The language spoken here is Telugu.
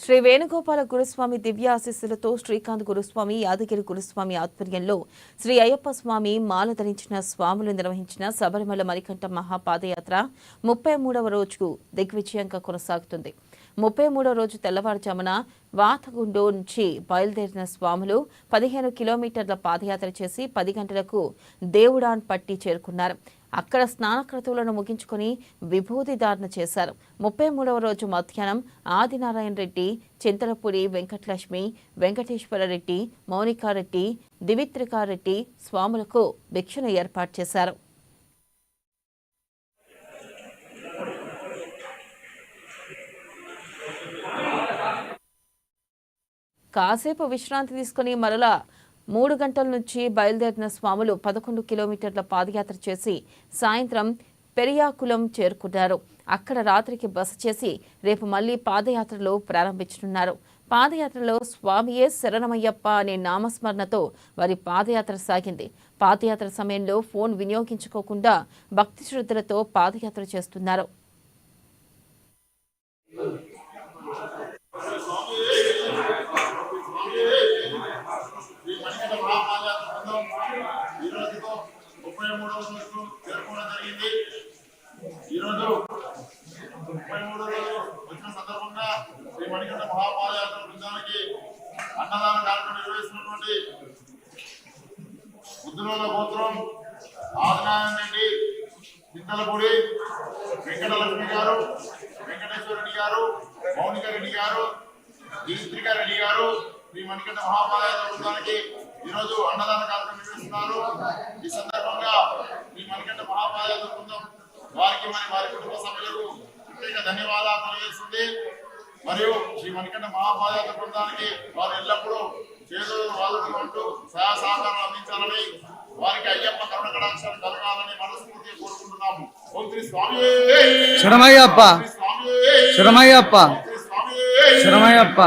శ్రీ వేణుగోపాల గురుస్వామి దివ్య ఆశీస్సులతో శ్రీకాంత్ గురుస్వామి యాదగిరి గురుస్వామి ఆధ్వర్యంలో శ్రీ అయ్యప్ప స్వామి మాల ధరించిన స్వాములు నిర్వహించిన శబరిమల మణికంఠ మహాపాదయాత్ర 33వ రోజుకు దిగ్విజయంగా కొనసాగుతుంది. 33వ రోజు తెల్లవారుజామున వాతగుండు నుంచి బయలుదేరిన స్వాములు 15 కిలోమీటర్ల పాదయాత్ర చేసి 10 గంటలకు దేవుడాన్ పట్టి చేరుకున్నారు. అక్కడ స్నానక్రతువులను ముగించుకుని విభూతి ధారణ చేశారు. 33వ రోజు మధ్యాహ్నం ఆదినారాయణ రెడ్డి, చింతలపూడి వెంకటలక్ష్మి, వెంకటేశ్వరరెడ్డి, మౌనికారెడ్డి, దివిత్రికారెడ్డి స్వాములకు భిక్షను ఏర్పాటు చేశారు. కాసేపు విశ్రాంతి తీసుకుని మరలా 3 గంటల నుంచి బయలుదేరిన స్వాములు 11 కిలోమీటర్ల పాదయాత్ర చేసి సాయంత్రం పెరియాకులం చేరుకున్నారు. అక్కడ రాత్రికి బస చేసి రేపు మళ్లీ పాదయాత్రలో ప్రారంభించనున్నారు. పాదయాత్రలో స్వామియే శరణమయ్యప్ప అనే నామస్మరణతో వారి పాదయాత్ర సాగింది. పాదయాత్ర సమయంలో ఫోన్ వినియోగించుకోకుండా భక్తి శ్రద్ధలతో పాదయాత్ర చేస్తున్నారు. ఈరోజు 33వ రోజు వచ్చిన సందర్భంగా శ్రీ మణికంఠ మహాపాదయాత్ర బృందానికి అన్నదాన కార్యక్రమం నిర్వహిస్తున్నటువంటి ముద్దులోల గోత్రం ఆదినారాయణ రెడ్డి, చింతలపూడి వెంకటలక్ష్మి గారు, వెంకటేశ్వరరెడ్డి గారు, మౌనికారెడ్డి గారు, దివిత్రికారెడ్డి గారు శ్రీ మణికంఠ మహాపాదయాత్ర బృందానికి ఈరోజు అన్నదాన కార్యక్రమం నిర్వహిస్తున్నారు. ఈ సందర్భంగా శ్రీ మణికంఠ మహాపాదయాత్ర బృందం వారికి మరి వారి కుటుంబ సభ్యులకు ప్రత్యేక ధన్యవాదాలు తెలియజేస్తుంది. మరియు శ్రీ మణికంఠ మహాపాదయాత్ర బృందానికి వారు ఎల్లప్పుడూ చేతులు వాదుకుంటూ సహాయ సహకారాలు అందించాలని, వారికి అయ్యప్ప కరుణ కటాక్షాలు కలగాలని మనస్ఫూర్తిగా కోరుకుంటున్నాము. ఓం శ్రీ స్వామి శరణమయ్యప్ప, శరణమయ్యప్ప, శరణమయ్యప్ప.